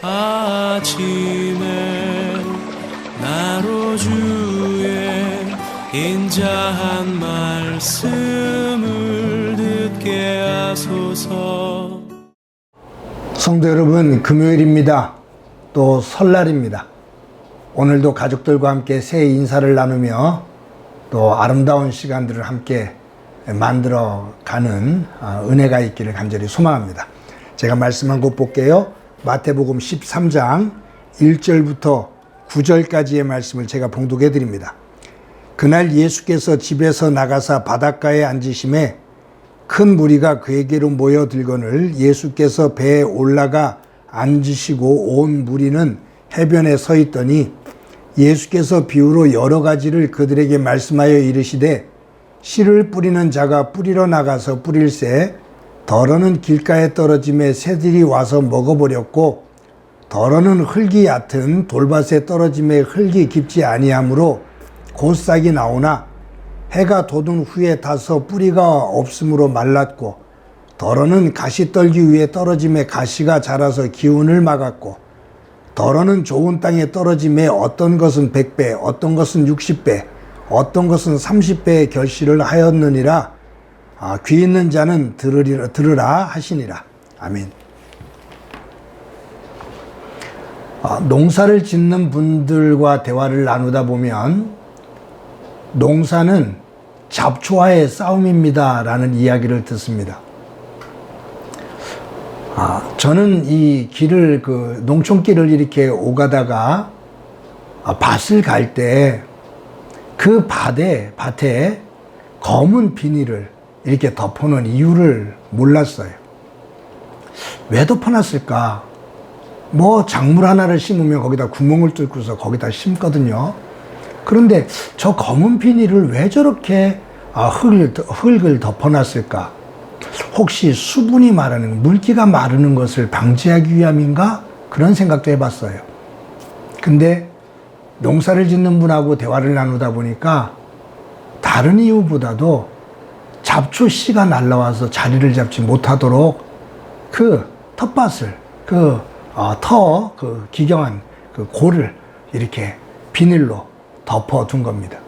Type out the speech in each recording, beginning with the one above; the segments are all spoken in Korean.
아침에 나로 주의 인자한 말씀을 듣게 하소서. 성도 여러분, 금요일입니다. 또 설날입니다. 오늘도 가족들과 함께 새해 인사를 나누며 또 아름다운 시간들을 함께 만들어가는 은혜가 있기를 간절히 소망합니다. 제가 말씀한 곳 볼게요. 마태복음 13장 1절부터 9절까지의 말씀을 제가 봉독해 드립니다. 그날 예수께서 집에서 나가사 바닷가에 앉으심에 큰 무리가 그에게로 모여들거늘 예수께서 배에 올라가 앉으시고 온 무리는 해변에 서 있더니 예수께서 비유로 여러 가지를 그들에게 말씀하여 이르시되 씨를 뿌리는 자가 뿌리러 나가서 뿌릴새 덜어는 길가에 떨어짐에 새들이 와서 먹어버렸고 덜어는 흙이 얕은 돌밭에 떨어짐에 흙이 깊지 아니하므로 곧 싹이 나오나 해가 돋은 후에 타서 뿌리가 없으므로 말랐고 덜어는 가시떨기 위에 떨어짐에 가시가 자라서 기운을 막았고 덜어는 좋은 땅에 떨어짐에 어떤 것은 100배 어떤 것은 60배 어떤 것은 30배의 결실을 하였느니라. 귀 있는 자는 들으라 하시니라. 아멘. 농사를 짓는 분들과 대화를 나누다 보면 농사는 잡초와의 싸움입니다 라는 이야기를 듣습니다. 저는 이 길을 농촌길을 이렇게 오가다가 밭을 갈 때 그 밭에 검은 비닐을 이렇게 덮어놓은 이유를 몰랐어요. 왜 덮어놨을까? 작물 하나를 심으면 거기다 구멍을 뚫고서 거기다 심거든요. 그런데 저 검은 비닐을 왜 저렇게 흙을 덮어놨을까? 혹시 수분이 마르는, 물기가 마르는 것을 방지하기 위함인가? 그런 생각도 해봤어요. 근데 농사를 짓는 분하고 대화를 나누다 보니까 다른 이유보다도 잡초 씨가 날라와서 자리를 잡지 못하도록 그 텃밭을, 기경한 골을 이렇게 비닐로 덮어둔 겁니다.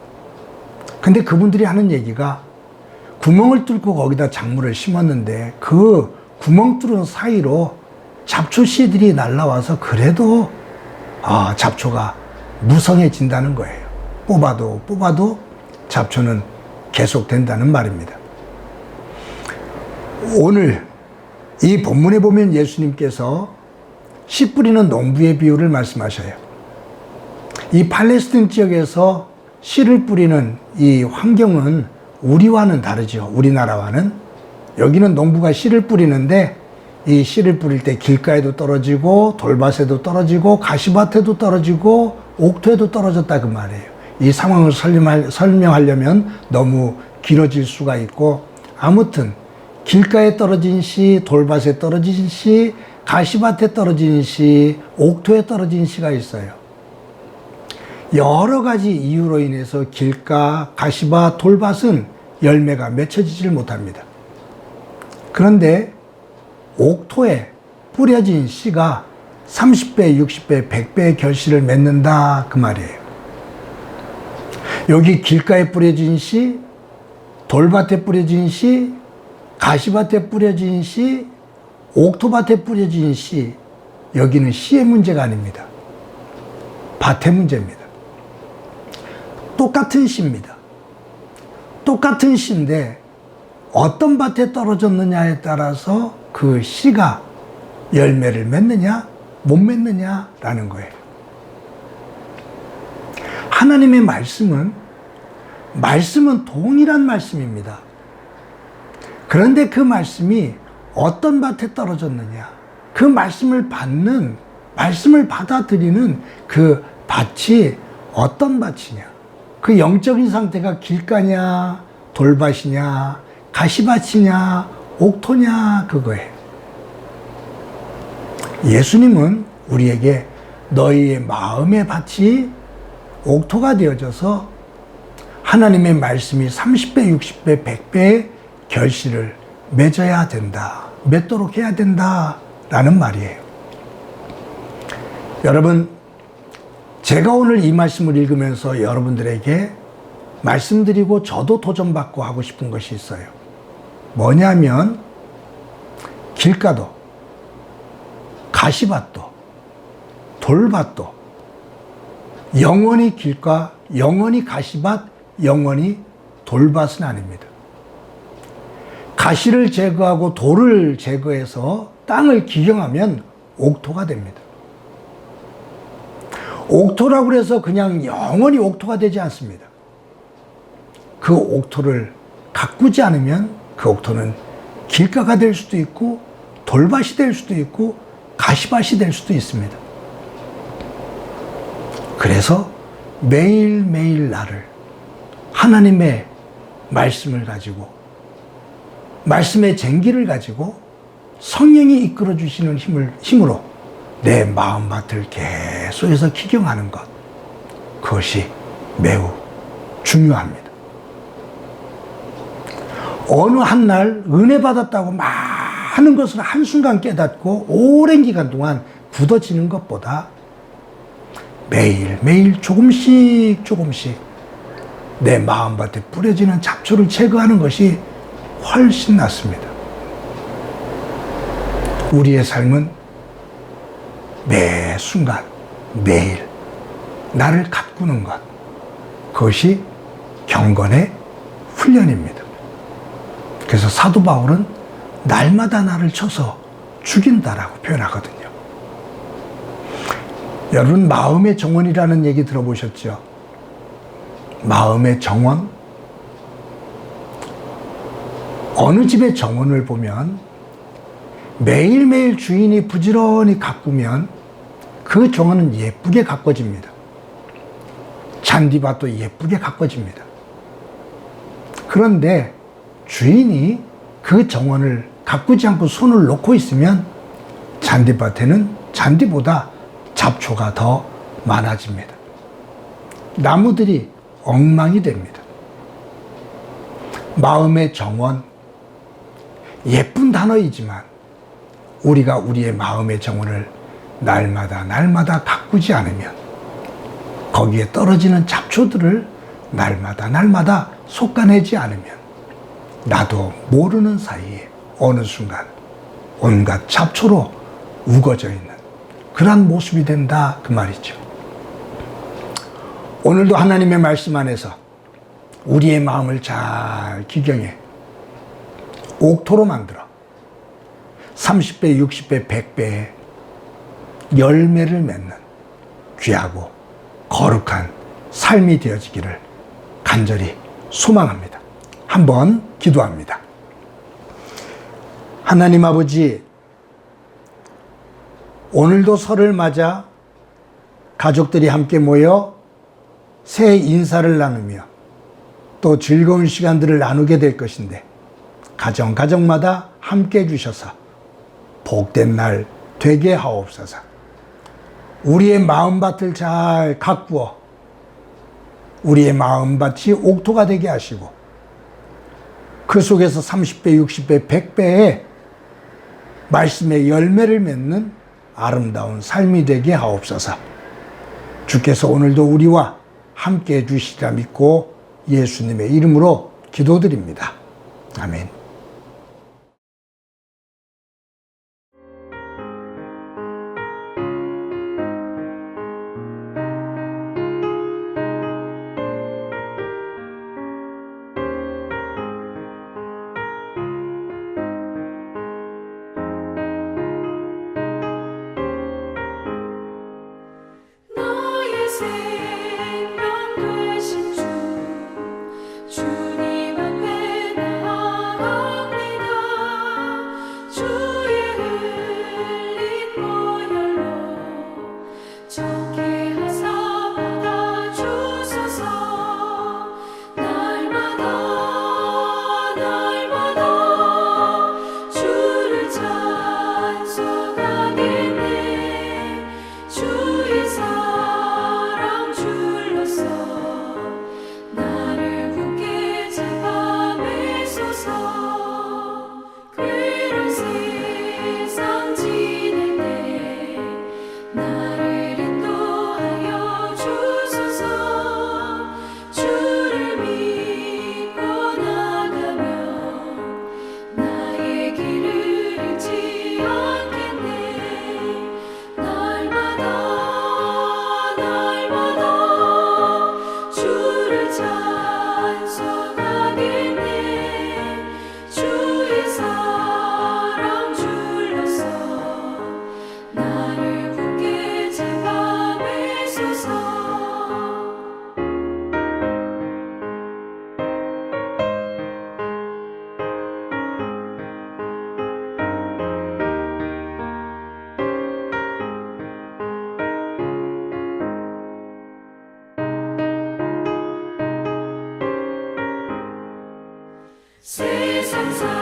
근데 그분들이 하는 얘기가 구멍을 뚫고 거기다 작물을 심었는데 그 구멍 뚫은 사이로 잡초 씨들이 날라와서 그래도 잡초가 무성해진다는 거예요. 뽑아도 잡초는 계속된다는 말입니다. 오늘 이 본문에 보면 예수님께서 씨 뿌리는 농부의 비유를 말씀하셔요. 이 팔레스틴 지역에서 씨를 뿌리는 이 환경은 우리와는 다르죠. 우리나라와는. 여기는 농부가 씨를 뿌리는데 이 씨를 뿌릴 때 길가에도 떨어지고 돌밭에도 떨어지고 가시밭에도 떨어지고 옥토에도 떨어졌다 그 말이에요. 이 상황을 설명하려면 너무 길어질 수가 있고 아무튼 길가에 떨어진 씨, 돌밭에 떨어진 씨, 가시밭에 떨어진 씨, 옥토에 떨어진 씨가 있어요. 여러 가지 이유로 인해서 길가, 가시밭, 돌밭은 열매가 맺혀지질 못합니다. 그런데 옥토에 뿌려진 씨가 30배, 60배, 100배의 결실을 맺는다 그 말이에요. 여기 길가에 뿌려진 씨, 돌밭에 뿌려진 씨, 가시밭에 뿌려진 씨, 옥토밭에 뿌려진 씨, 여기는 씨의 문제가 아닙니다. 밭의 문제입니다. 똑같은 씨입니다. 똑같은 씨인데 어떤 밭에 떨어졌느냐에 따라서 그 씨가 열매를 맺느냐 못 맺느냐라는 거예요. 하나님의 말씀은 동일한 말씀입니다. 그런데 그 말씀이 어떤 밭에 떨어졌느냐, 그 말씀을 받아들이는 그 밭이 어떤 밭이냐, 그 영적인 상태가 길가냐, 돌밭이냐, 가시밭이냐, 옥토냐, 그거예요. 예수님은 우리에게 너희의 마음의 밭이 옥토가 되어져서 하나님의 말씀이 30배, 60배, 100배의 결실을 맺어야 된다. 맺도록 해야 된다. 라는 말이에요. 여러분, 제가 오늘 이 말씀을 읽으면서 여러분들에게 말씀드리고 저도 도전받고 하고 싶은 것이 있어요. 뭐냐면 길가도, 가시밭도, 돌밭도 영원히 길가, 영원히 가시밭, 영원히 돌밭은 아닙니다. 가시를 제거하고 돌을 제거해서 땅을 기경하면 옥토가 됩니다. 옥토라고 해서 그냥 영원히 옥토가 되지 않습니다. 그 옥토를 가꾸지 않으면 그 옥토는 길가가 될 수도 있고 돌밭이 될 수도 있고 가시밭이 될 수도 있습니다. 그래서 매일매일 나를 하나님의 말씀을 가지고, 말씀의 쟁기를 가지고 성령이 이끌어 주시는 힘으로 내 마음밭을 계속해서 기경하는 것, 그것이 매우 중요합니다. 어느 한 날 은혜 받았다고 많은 것을 한순간 깨닫고 오랜 기간 동안 굳어지는 것보다 매일매일 조금씩 내 마음밭에 뿌려지는 잡초를 제거하는 것이 훨씬 낫습니다. 우리의 삶은 매 순간, 매일 나를 가꾸는 것, 그것이 경건의 훈련입니다. 그래서 사도 바울은 날마다 나를 쳐서 죽인다라고 표현하거든요. 여러분, 마음의 정원이라는 얘기 들어보셨죠? 마음의 정원? 어느 집의 정원을 보면 매일매일 주인이 부지런히 가꾸면 그 정원은 예쁘게 가꿔집니다. 잔디밭도 예쁘게 가꿔집니다. 그런데 주인이 그 정원을 가꾸지 않고 손을 놓고 있으면 잔디밭에는 잔디보다 잡초가 더 많아집니다. 나무들이 엉망이 됩니다. 마음의 정원, 예쁜 단어이지만 우리가 우리의 마음의 정원을 날마다 가꾸지 않으면, 거기에 떨어지는 잡초들을 날마다 솎아내지 않으면 나도 모르는 사이에 어느 순간 온갖 잡초로 우거져 있는 그러한 모습이 된다, 그 말이죠. 오늘도 하나님의 말씀 안에서 우리의 마음을 잘 기경해 옥토로 만들어 30배, 60배, 100배의 열매를 맺는 귀하고 거룩한 삶이 되어지기를 간절히 소망합니다. 한번 기도합니다. 하나님 아버지, 오늘도 설을 맞아 가족들이 함께 모여 새해 인사를 나누며 또 즐거운 시간들을 나누게 될 것인데, 가정마다 함께 해주셔서 복된 날 되게 하옵소서. 우리의 마음밭을 잘 가꾸어 우리의 마음밭이 옥토가 되게 하시고, 그 속에서 30배, 60배, 100배의 말씀의 열매를 맺는 아름다운 삶이 되게 하옵소서. 주께서 오늘도 우리와 함께 해주시리라 믿고 예수님의 이름으로 기도드립니다. 아멘. 나의 생명 되신 주, 주님 앞에 나아가 찬송